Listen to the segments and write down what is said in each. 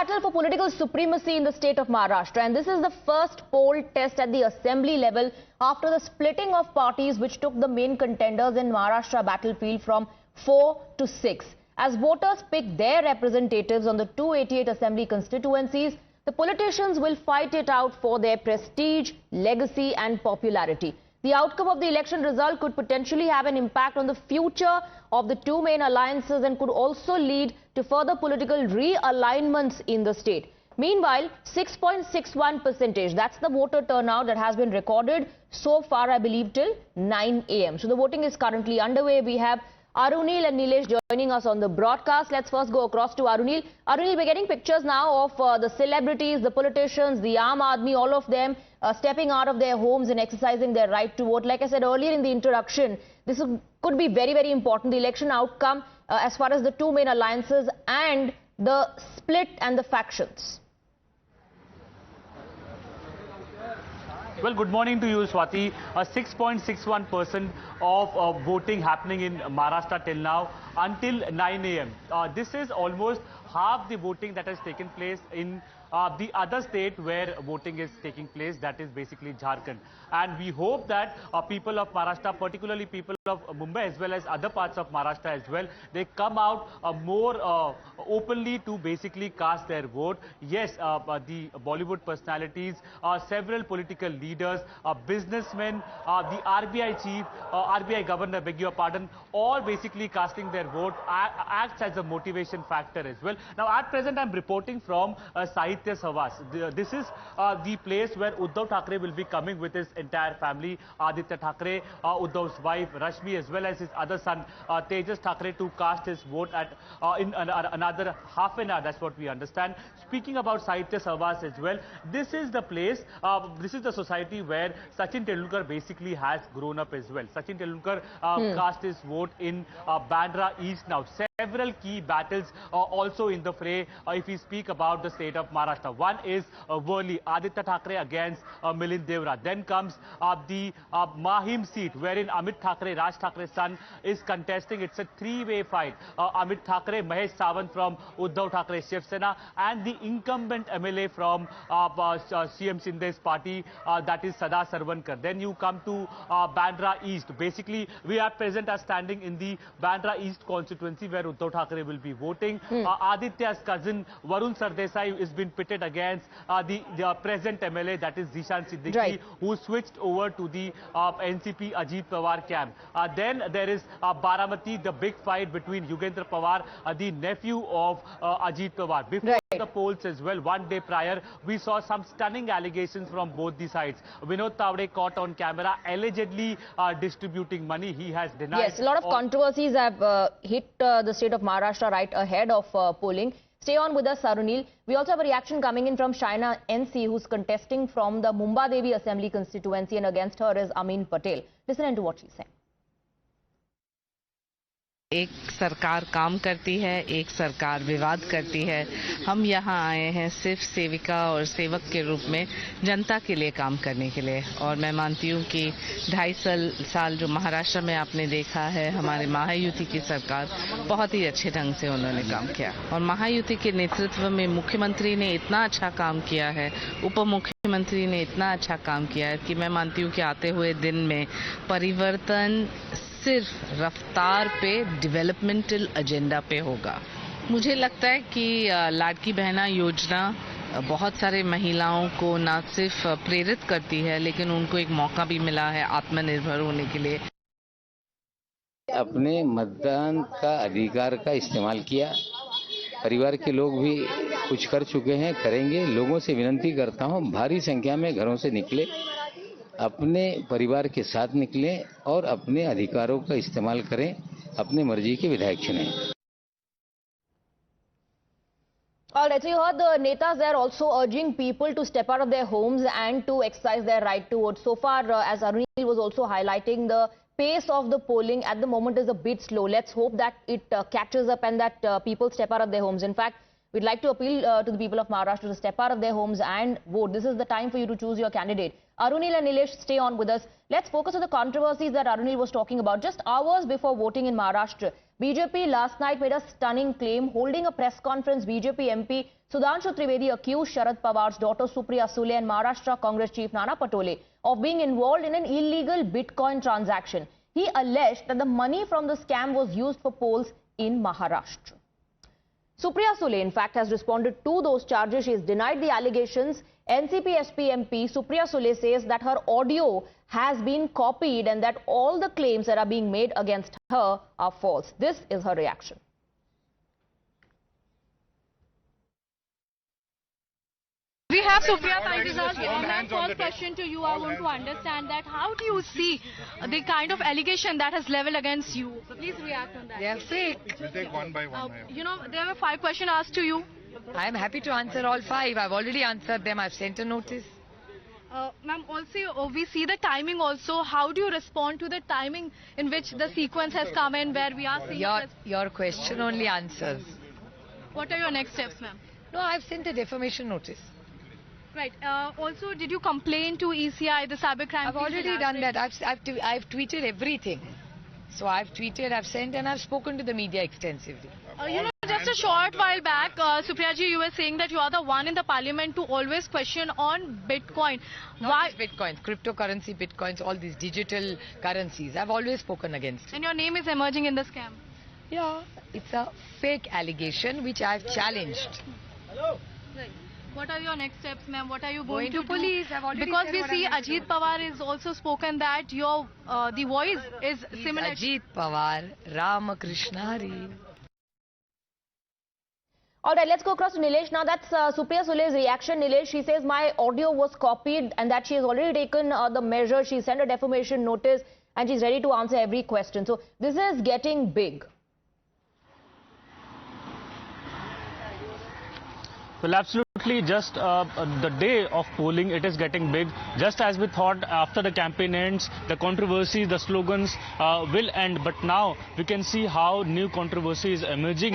battle for political supremacy in the state of Maharashtra, and this is the first poll test at the assembly level after the splitting of parties which took the main contenders in Maharashtra battlefield from 4 to 6. As voters pick their representatives on the 288 assembly constituencies, the politicians will fight it out for their prestige, legacy and popularity. The outcome of the election result could potentially have an impact on the future of the two main alliances and could also lead to further political realignments in the state. Meanwhile, 6.61%, that's the voter turnout that has been recorded so far, I believe, till 9 a.m. So the voting is currently underway. We have Arunil and Nilesh joining us on the broadcast. Let's first go across to Arunil. Arunil, we're getting pictures now of the celebrities, the politicians, the Aam Aadmi, all of them stepping out of their homes and exercising their right to vote. Like I said earlier in the introduction, this could be very, very important. The election outcome as far as the two main alliances and the split and the factions. Well, good morning to you, Swati. 6.61% of voting happening in Maharashtra till now until 9 a.m. This is almost half the voting that has taken place in the other state where voting is taking place, that is basically Jharkhand. And we hope that people of Maharashtra, particularly people of Mumbai as well as other parts of Maharashtra as well, they come out more openly to basically cast their vote. Yes, the Bollywood personalities, several political leaders, businessmen, the RBI chief, RBI governor, beg your pardon, all basically casting their vote acts as a motivation factor as well. Now, at present, I'm reporting from Sahitya Savas. This is the place where Uddhav Thackeray will be coming with his entire family. Aditya Thackeray, Uddhav's wife Rashmi, as well as his other son Tejas Thackeray, to cast his vote at in another half an hour. That's what we understand. Speaking about Sahitya Savas as well, this is the place, this is the society where Sachin Tendulkar basically has grown up as well. Sachin Tendulkar cast his vote in Bandra East now. Several key battles also in the fray if we speak about the state of Maharashtra. One is Worli, Aditya Thackeray against Milind Devra. Then comes the Mahim seat, wherein Amit Thackeray, Raj Thackeray's son, is contesting. It's a three-way fight. Amit Thackeray, Mahesh Sawant from Uddhav Thackeray Shiv Sena, and the incumbent MLA from CM Shinde's party, that is Sada Sarvankar. Then you come to Bandra East. Basically, we are present as standing in the Bandra East constituency where Uddhav Thackeray will be voting. Aditya's cousin Varun Sardesai is been pitted against the present MLA, that is Zishan Siddiqui, right, who switched over to the NCP Ajit Pawar camp. Then there is Baramati, the big fight between Yugendra Pawar, the nephew of Ajit Pawar. Before the polls as well, one day prior, we saw some stunning allegations from both the sides. Vinod Tawde caught on camera allegedly distributing money. He has denied. Yes, a lot of controversies have hit the state of Maharashtra right ahead of polling. Stay on with us, Arunil. We also have a reaction coming in from Shaina NC, who's contesting from the Mumba Devi Assembly constituency, and against her is Amin Patel. Listen to what she's saying. एक सरकार काम करती है, एक सरकार विवाद करती है। हम यहाँ आए हैं सिर्फ सेविका और सेवक के रूप में जनता के लिए काम करने के लिए। और मैं मानती हूँ कि 2.5 साल जो महाराष्ट्र में आपने देखा है, हमारे महायुति की सरकार बहुत ही अच्छे ढंग से उन्होंने काम किया। और महायुति के नेतृत्व में मुख्यमंत्री ने इतना अच्छा काम किया है, उप मुख्यमंत्री ने इतना अच्छा काम किया है कि मैं मानती हूँ कि आते हुए दिन में परिवर्तन सिर्फ रफ्तार पे, डेवलपमेंटल एजेंडा पे होगा। मुझे लगता है कि लाडकी बहना योजना बहुत सारे महिलाओं को न सिर्फ प्रेरित करती है, लेकिन उनको एक मौका भी मिला है आत्मनिर्भर होने के लिए। अपने मतदान का अधिकार का इस्तेमाल किया। परिवार के लोग भी कुछ कर चुके हैं, करेंगे। लोगों से विनती करता हूं, भारी संख्या में घरों से निकले, अपने परिवार के साथ निकलें और अपने अधिकारों का इस्तेमाल करें, अपने मर्जी के विधायक चुनें। All right, so you heard the netas there also urging people to step out of their homes and to exercise their right to vote. So far, as Arunil was also highlighting, the pace of the polling at the moment is a bit slow. Let's hope that it catches up and that people step out of their homes. In fact, We'd like to appeal to the people of Maharashtra to step out of their homes and vote. This is the time for you to choose your candidate. Arunil and Nilesh, stay on with us. Let's focus on the controversies that Arunil was talking about. Just hours before voting in Maharashtra, BJP last night made a stunning claim. Holding a press conference, BJP MP Sudhanshu Trivedi accused Sharad Pawar's daughter Supriya Sule and Maharashtra Congress chief Nana Patole of being involved in an illegal Bitcoin transaction. He alleged that the money from the scam was used for polls in Maharashtra. Supriya Sule, in fact, has responded to those charges. She has denied the allegations. NCP SP MP Supriya Sule says that her audio has been copied and that all the claims that are being made against her are false. This is her reaction. We have Supriya Sule. First question to you, I want to understand that how do you see the kind of allegation that has leveled against you? So please react on that. They are fake. We'll take one by one. There were 5 questions asked to you. I am happy to answer all 5. I've already answered them. I've sent a notice. Ma'am, also we see the timing also. How do you respond to the timing in which the sequence has come in where we are seeing Your question only answers. What are your next steps, ma'am? No, I've sent a defamation notice. Right. Also, did you complain to ECI, the cybercrime? I've already done that. I've tweeted everything. So I've tweeted, I've sent, and I've spoken to the media extensively. Just a short while back, Supriya ji, you were saying that you are the one in the parliament to always question on Bitcoin. Why Bitcoins, cryptocurrency, Bitcoins, all these digital currencies. I've always spoken against it. And your name is emerging in the scam. Yeah, it's a fake allegation which I've challenged. Right. What are your next steps, ma'am? What are you going to police? I've already because said we what see I'm going to Ajit do. Pawar is also spoken that your the voice is similar. Ajit Pawar, Ramakrishna Hari. All right, let's go across to Nilesh. Now, that's Supriya Sule's reaction. Nilesh, she says my audio was copied and that she has already taken the measure. She sent a defamation notice and she's ready to answer every question. So, this is getting big. Well, absolutely. Just the day of polling, it is getting big. Just as we thought after the campaign ends, the controversy, the slogans will end. But now we can see how new controversy is emerging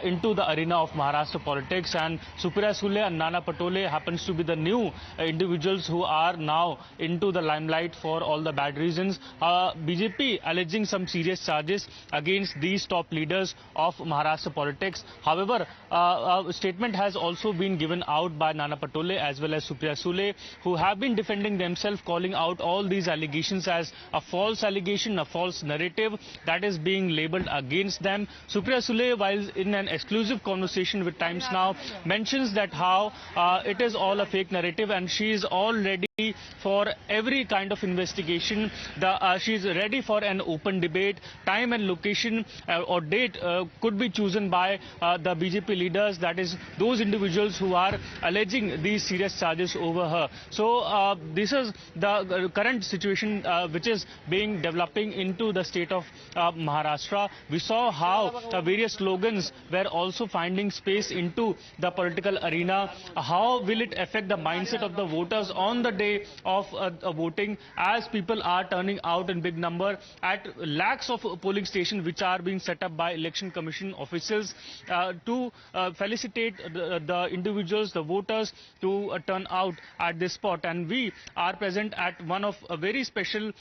into the arena of Maharashtra politics. And Supriya Sule and Nana Patole happens to be the new individuals who are now into the limelight for all the bad reasons. BJP alleging some serious charges against these top leaders of Maharashtra politics. However, a statement has also been given out by Nana Patole as well as Supriya Sule, who have been defending themselves, calling out all these allegations as a false allegation, a false narrative that is being labelled against them. Supriya Sule, while in an exclusive conversation with Times Now, mentions that how it is all a fake narrative and she is all ready for every kind of investigation. She is ready for an open debate. Time and location or date could be chosen by the BJP leaders, that is those individuals who are alleging these serious charges over her. So this is the current situation which is being developing into the state of Maharashtra. We saw how various slogans were also finding space into the political arena. How will it affect the mindset of the voters on the day of voting, as people are turning out in big number at lakhs of polling stations which are being set up by Election Commission officials to felicitate the individuals, the voters, to turn out at this spot. And we are present at one of a very special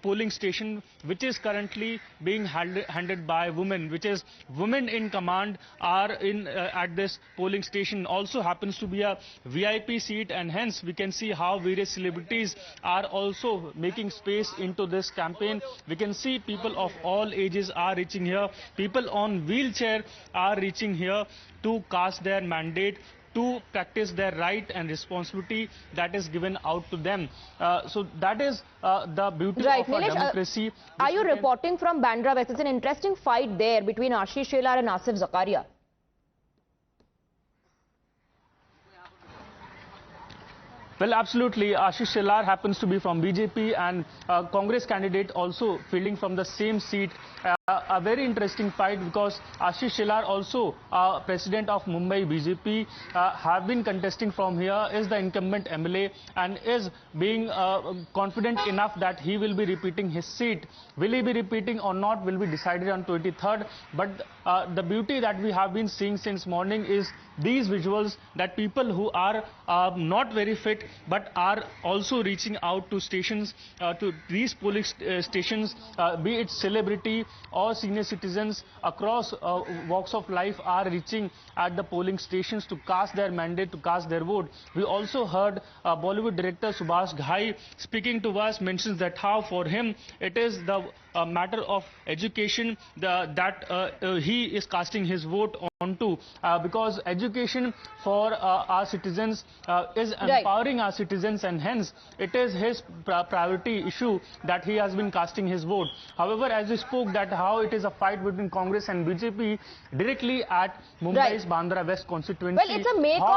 polling station which is currently being handled by women, which is women in command are in at this polling station. Also happens to be a VIP seat, and hence we can see how various celebrities are also making space into this campaign. We can see people of all ages are reaching here. People on wheelchair are reaching here to cast their mandate, to practice their right and responsibility that is given out to them. So that is the beauty Right, of our Nilesh, democracy. are you reporting from Bandra West? It's an interesting fight there between Ashish Shelar and Asif Zakaria. Well, absolutely. Ashish Shelar happens to be from BJP, and Congress candidate also fielding from the same seat. a very interesting fight because Ashish Shelar, also president of Mumbai BJP, have been contesting from here, is the incumbent MLA and is being confident enough that he will be repeating his seat. Will he be repeating or not will be decided on 23rd. But the beauty that we have been seeing since morning is these visuals, that people who are not very fit but are also reaching out to stations, to these polling stations, be it celebrity or senior citizens across walks of life, are reaching at the polling stations to cast their mandate, to cast their vote. We also heard Bollywood director Subhash Ghai speaking to us, mentions that how for him it is the matter of education that he is casting his vote onto, because education for our citizens is empowering our citizens, and hence it is his priority issue that he has been casting his vote. However, as we spoke, that how it is a fight between Congress and BJP directly at Mumbai's Bandra West constituency. Well, it's a make or